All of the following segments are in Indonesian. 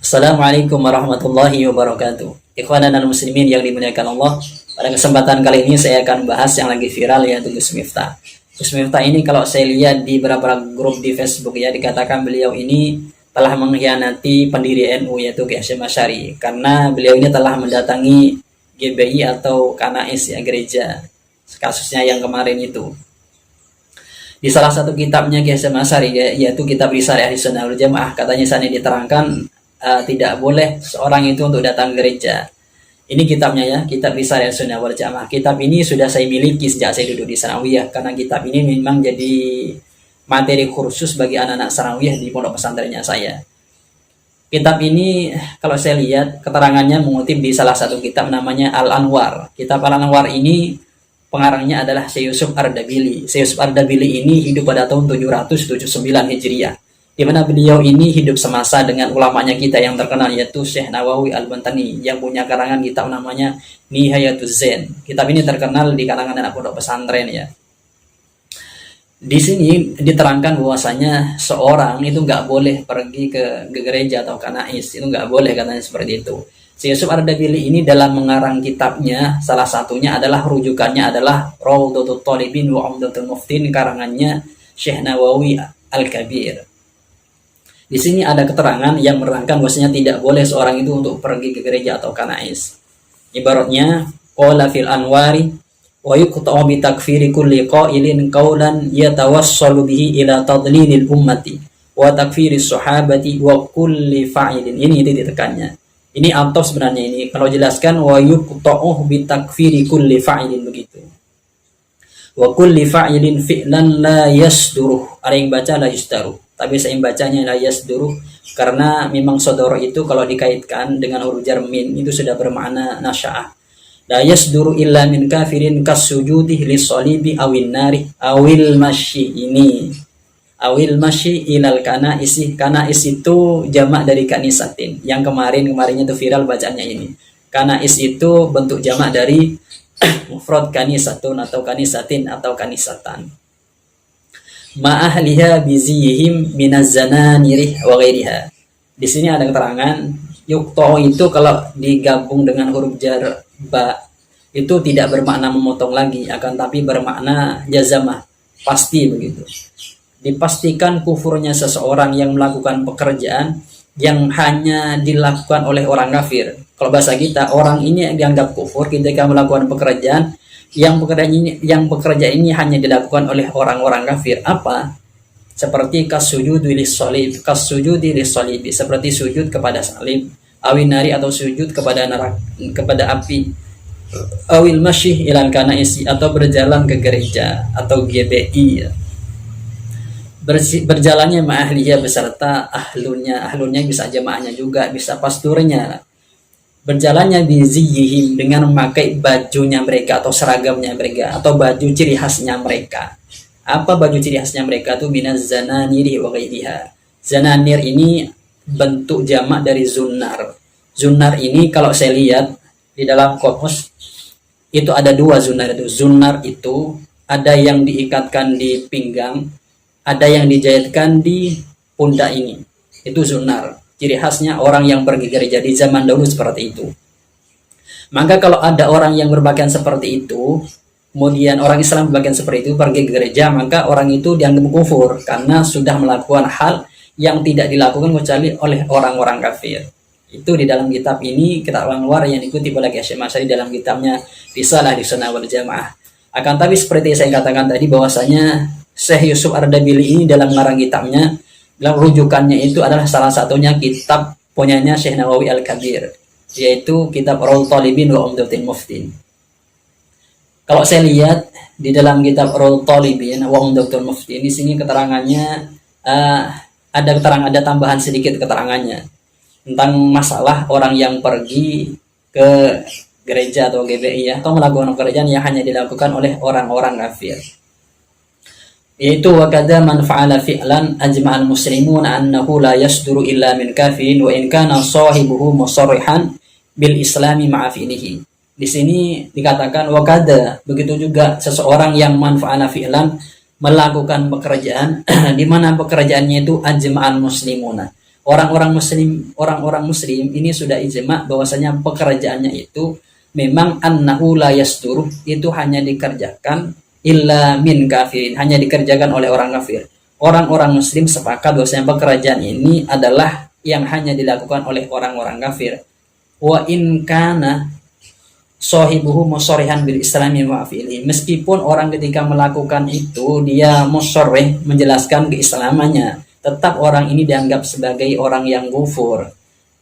Assalamualaikum warahmatullahi wabarakatuh. Ikhwanan dan muslimin yang dimuliakan Allah. Pada kesempatan kali ini saya akan bahas yang lagi viral, yaitu Gus Miftah. Gus Miftah ini kalau saya lihat di beberapa grup di Facebook ya, dikatakan beliau ini telah mengkhianati pendiri NU, yaitu Kiai Hasyim Asy'ari, karena beliau ini telah mendatangi GBI atau Kanais ya, gereja. Kasusnya yang kemarin itu. Di salah satu kitabnya Kiai Hasyim Asy'ari yaitu kitab Risalah Ahlussunnah wal Jamaah, katanya sana diterangkan tidak boleh seorang itu untuk datang ke gereja. Ini kitabnya ya, kitab Risalah Ahlussunnah wal Jamaah. Kitab ini sudah saya miliki sejak saya duduk di Sanawiyah, karena kitab ini memang jadi materi khusus bagi anak-anak Sanawiyah di pondok pesantrennya saya. Kitab ini kalau saya lihat keterangannya mengutip di salah satu kitab namanya Al-Anwar. Kitab Al-Anwar ini pengarangnya adalah Syekh Yusuf Ardabili. Syekh Yusuf Ardabili ini hidup pada tahun 779 Hijriah, di mana beliau ini hidup semasa dengan ulamanya kita yang terkenal, yaitu Syekh Nawawi Al-Bantani, yang punya karangan kitab namanya Nihayatuz Zain. Kitab ini terkenal di kalangan anak pondok pesantren ya. Di sini diterangkan bahwasanya seorang itu nggak boleh pergi ke gereja atau kanais, itu nggak boleh, katanya seperti itu. Syekh Yusuf Ardabili ini dalam mengarang kitabnya, salah satunya adalah rujukannya adalah Raudhatul Thalibin wa Umdatul Muftin, karangannya Syekh Nawawi Al-Kabir. Di sini ada keterangan yang menerangkan bahwasanya tidak boleh seorang itu untuk pergi ke gereja atau kanais. Ibaratnya qala fil anwari wa yuqta'u bi takfiri kulli qailin qawlan yatawassalu bihi ila tadlilil ummati wa takfiri sahabati wa kulli fa'ilin. Ini ditekannya. Ini atau sebenarnya ini kalau jelaskan wa yuqta'u bi takfiri kulli fa'ilin, begitu. Wa kulli fa'ilin fi'lan la yasduruh. Ada yang baca la yasduruh, tapi saya bacanya la yasduruh karena memang sodoro itu kalau dikaitkan dengan huruf jar min itu sudah bermakna nasya'ah. La yasduru illa min kafirin kasujudi lis-salibi awin nari awil masyi. Ini awil masyi ilal kanais itu jamak dari kanisatin. Yang kemarinnya itu viral bacaannya ini. Kanais itu bentuk jamak dari mufrad kanisatun atau kanisatin atau kanisatan. Ma'ahliha bizihim minaz zananirih wa ghairiha. Di sini ada keterangan yukto itu kalau digabung dengan huruf jar ba itu tidak bermakna memotong lagi, akan tapi bermakna jazamah, pasti begitu. Dipastikan kufurnya seseorang yang melakukan pekerjaan yang hanya dilakukan oleh orang kafir. Kalau bahasa kita, orang ini yang dianggap kufur ketika melakukan pekerjaan yang pekerjaan ini hanya dilakukan oleh orang-orang kafir. Apa? Seperti kasujudi lis-salib, seperti sujud kepada salib, awinari atau sujud kepada kepada api, awil masyi ilal kanais atau berjalan ke gereja atau GBI. Berjalannya ma'ahliya beserta ahlunnya bisa jamaahnya juga, bisa pasturnya. Berjalannya bizihim dengan memakai bajunya mereka atau seragamnya mereka atau baju ciri khasnya mereka. Apa baju ciri khasnya mereka itu? Minaz zananiri wa ghairiha. Zananir ini bentuk jamak dari zunnar. Zunnar ini kalau saya lihat di dalam kamus itu ada dua zunnar itu. Zunnar itu ada yang diikatkan di pinggang, ada yang dijahitkan di pundak ini. Itu zunnar. Ciri khasnya orang yang pergi gereja di zaman dahulu seperti itu. Maka kalau ada orang yang berpakaian seperti itu, kemudian orang Islam berpakaian seperti itu pergi ke gereja, maka orang itu dianggap kufur karena sudah melakukan hal yang tidak dilakukan kecuali oleh orang-orang kafir. Itu di dalam kitab ini, kitab Al-Anwar yang dikutip oleh Kiai Hasyim Asy'ari dalam kitabnya Risalah Ahlussunnah wal Jamaah. Akan tapi seperti saya katakan tadi bahwasanya Syekh Yusuf Ardabili ini dalam mengarang kitabnya, dalam rujukannya itu adalah salah satunya kitab punyanya Syekh Nawawi Al-Kabir, yaitu kitab Raudhatul Thalibin wa Umdatul Muftin. Kalau saya lihat di dalam kitab Raudhatul Thalibin wa Umdatul Muftin, di sini keterangannya ada tambahan sedikit keterangannya tentang masalah orang yang pergi ke gereja atau GBI ya, atau melakukan pekerjaan yang hanya dilakukan oleh orang-orang kafir. Yaitu wakada man fa'ala fi'lan ajma'al muslimun annahu la yasduru illa min kafirin wa in kana sahibuhu musarrihan bil islami ma'a fi'lihi. Di sini dikatakan wakada, begitu juga seseorang yang man fa'ala fi'lan melakukan pekerjaan di mana pekerjaannya itu ajma'al muslimuna, orang-orang muslim ini sudah ijma bahwasanya pekerjaannya itu memang annahu la yasdur, itu hanya dikerjakan illa min kafirin, hanya dikerjakan oleh orang kafir. Orang-orang muslim sepakat bahwasanya pekerjaan ini adalah yang hanya dilakukan oleh orang-orang kafir. Wa in kana sahibuhu musarrihan bil islami wa fi'li, meskipun orang ketika melakukan itu dia musarrih menjelaskan keislamannya, tetap orang ini dianggap sebagai orang yang kufur.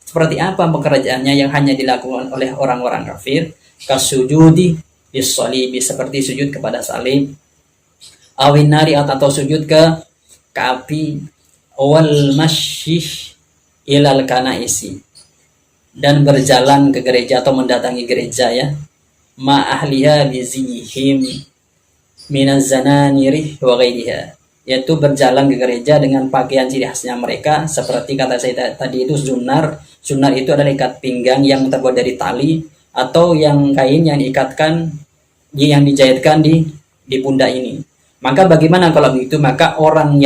Seperti apa pekerjaannya yang hanya dilakukan oleh orang-orang kafir? Kasujudi bis-shalibi, seperti sujud kepada salib, awin nari, atau sujud ke api, wal masyih ilal kanaisi, dan berjalan ke gereja atau mendatangi gereja ya, ma ahliha bizihim minaz zananiri wa ghairiha, yaitu berjalan ke gereja dengan pakaian ciri khasnya mereka, seperti kata saya tadi itu zunar. Zunar itu adalah ikat pinggang yang terbuat dari tali atau yang kain yang diikatkan, yang dijahitkan di pundak ini. Maka bagaimana kalau begitu? Maka orang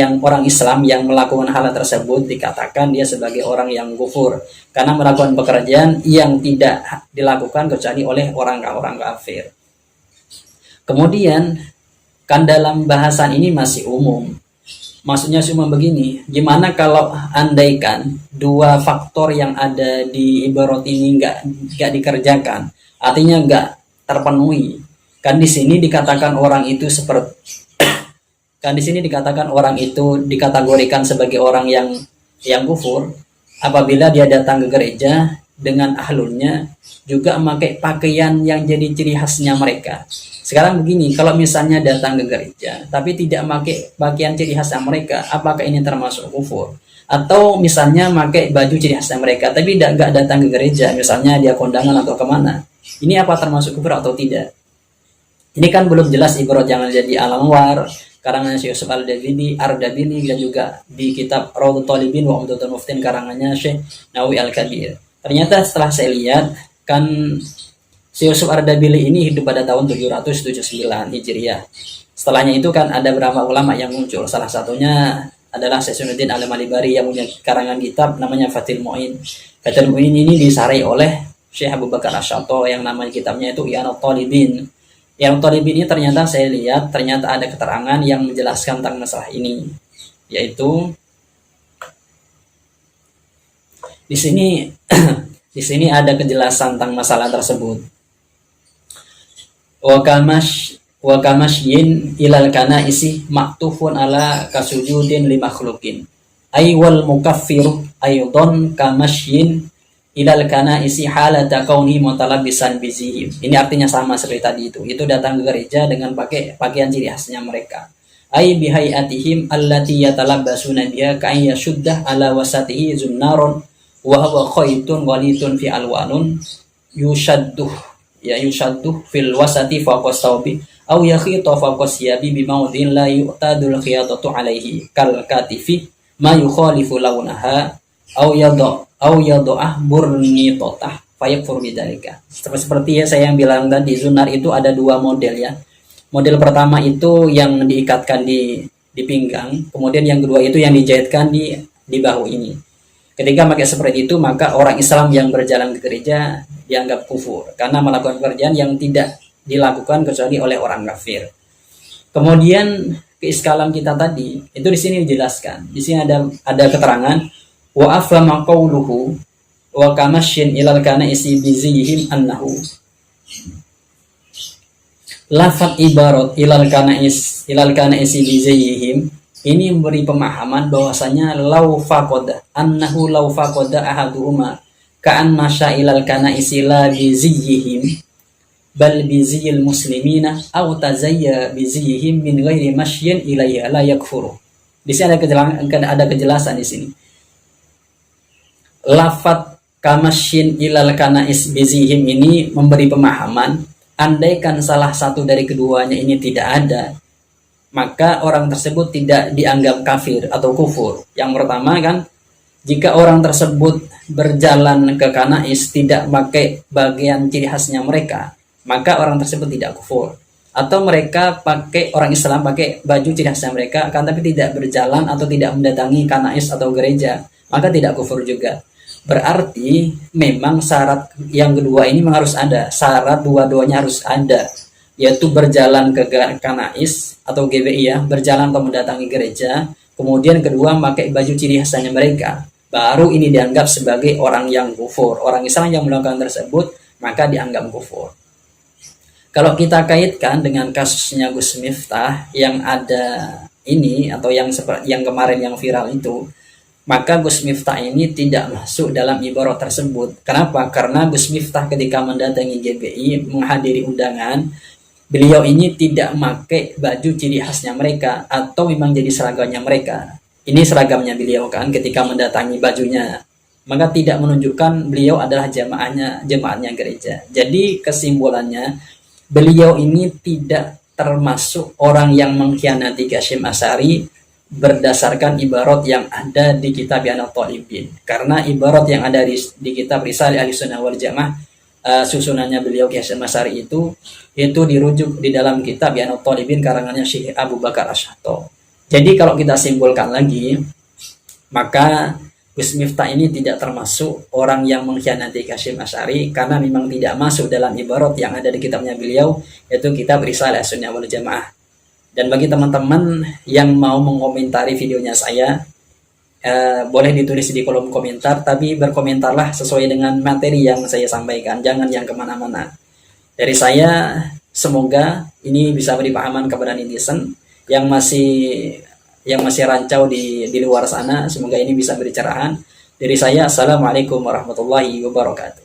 Islam yang melakukan hal tersebut dikatakan dia sebagai orang yang kufur karena melakukan pekerjaan yang tidak dilakukan kecuali oleh orang kafir. Kemudian kan dalam bahasan ini masih umum. Maksudnya cuma begini, gimana kalau andaikan dua faktor yang ada di ibarat ini nggak dikerjakan, artinya nggak terpenuhi. Kan di sini dikatakan orang itu dikategorikan sebagai orang yang kufur apabila dia datang ke gereja dengan ahlulnya juga memakai pakaian yang jadi ciri khasnya mereka. Sekarang begini, kalau misalnya datang ke gereja tapi tidak memakai pakaian ciri khasnya mereka, apakah ini termasuk kufur? Atau misalnya memakai baju ciri khasnya mereka tapi nggak datang ke gereja, misalnya dia kondangan atau kemana, ini apa termasuk kufur atau tidak? Ini kan belum jelas. Ibarat yang ada di Al-Anwar karangan Syekh Yusuf Ardabili dan juga di kitab Rawdut Thalibin wa Umdatul Muftin karangannya Syekh Nawawi Al-Kabir. Ternyata setelah saya lihat kan Syekh Yusuf Ardabili ini hidup pada tahun 779 Hijriah. Setelahnya itu kan ada beberapa ulama yang muncul. Salah satunya adalah Syekh Sunuddin Al-Malibari yang punya karangan kitab namanya Fathul Mu'in. Fathul Mu'in ini disarai oleh Syekh Abu Bakar Asy-Syato yang namanya kitabnya itu I'anat Talibin. Yang Talibin ini ternyata saya lihat ternyata ada keterangan yang menjelaskan tentang masalah ini, yaitu di sini di sini ada kejelasan tentang masalah tersebut. Wa kamasyin ilal kana isi maktufun ala kasujudin li makhluqin ay wal mukaffiru aydan kamasyin ilal kana isi halata kauni mutalabbisan bizihim. Ini artinya sama seperti tadi itu datang ke gereja dengan pakai pakaian ciri khasnya mereka, ay bihayatihim allati yatalabbasuna biha ka yashuddah ala wasatihi zunnaron wa huwa khaytun walitun fi alwanun yushadduh fil wasati fawqa thawbi aw yakhitu fawqa siyabi bi mawdin la yu'tadul khiyatatu alaihi kal katifi ma yukhalifu launaha aw yado'ah burnitotah fayakfur bidzalika. Seperti ya saya yang bilang tadi, zunar itu ada dua model ya. Model pertama itu yang diikatkan di pinggang, kemudian yang kedua itu yang dijahitkan di bahu ini. Ketika pakai seperti itu, maka orang Islam yang berjalan ke gereja dianggap kufur karena melakukan pekerjaan yang tidak dilakukan kecuali oleh orang kafir. Kemudian keiskalan kita tadi itu di sini dijelaskan. Di sini ada keterangan wa afama qawluhu wa kamasyin ilal kana isi bizihim annahu lafat ibarat ilal kana isi bizihim ini memberi pemahaman bahwasanya law faqada ahaduhuma ka'anna ilal kana isi la bizihim bal bizil muslimina aw tazayya bizihim min ghairi masyin ilayha la yakfuru. Di sini ada kejelasan di sini. Lafat kamasyin ilal kana isbizihim ini memberi pemahaman andaikan salah satu dari keduanya ini tidak ada, maka orang tersebut tidak dianggap kafir atau kufur. Yang pertama kan, jika orang tersebut berjalan ke kanais tidak pakai bagian ciri khasnya mereka, maka orang tersebut tidak kufur. atau mereka pakai orang Islam pakai baju ciri khasnya mereka akan tapi tidak berjalan atau tidak mendatangi kanais atau gereja, maka tidak kufur juga. Berarti memang syarat yang kedua ini memang harus ada, syarat dua-duanya harus ada, yaitu berjalan ke kanais atau GBI ya, berjalan atau mendatangi gereja, kemudian kedua pakai baju ciri khasnya mereka, baru ini dianggap sebagai orang yang kufur. Orang Islam yang melakukan tersebut maka dianggap kufur. Kalau kita kaitkan dengan kasusnya Gus Miftah yang ada ini atau yang seperti yang kemarin yang viral itu, maka Gus Miftah ini tidak masuk dalam ibarat tersebut. Kenapa? Karena Gus Miftah ketika mendatangi GBI menghadiri undangan, beliau ini tidak memakai baju ciri khasnya mereka atau memang jadi seragamnya mereka. Ini seragamnya beliau kan ketika mendatangi bajunya. Maka tidak menunjukkan beliau adalah jemaatnya gereja. Jadi kesimpulannya beliau ini tidak termasuk orang yang mengkhianati Hasyim Asy'ari berdasarkan ibarat yang ada di kitab Iyanat Thalibin. Karena ibarat yang ada di kitab Risalah Ahlussunnah wal Jamaah, susunannya beliau Hasyim Asy'ari itu dirujuk di dalam kitab Iyanat Thalibin karangannya Syekh Abu Bakar Asy-Syahto. Jadi kalau kita simpulkan lagi, maka Gus Miftah ini tidak termasuk orang yang mengkhianati Hasyim Asy'ari karena memang tidak masuk dalam ibarat yang ada di kitabnya beliau, yaitu kitab Risalah Ahlussunnah wal Jamaah. Dan bagi teman-teman yang mau mengomentari videonya saya, boleh ditulis di kolom komentar, tapi berkomentarlah sesuai dengan materi yang saya sampaikan, jangan yang kemana-mana. Dari saya, semoga ini bisa beri pahaman kepada netizen yang masih rancau di luar sana. Semoga ini bisa beri cerahan. Dari saya, assalamualaikum warahmatullahi wabarakatuh.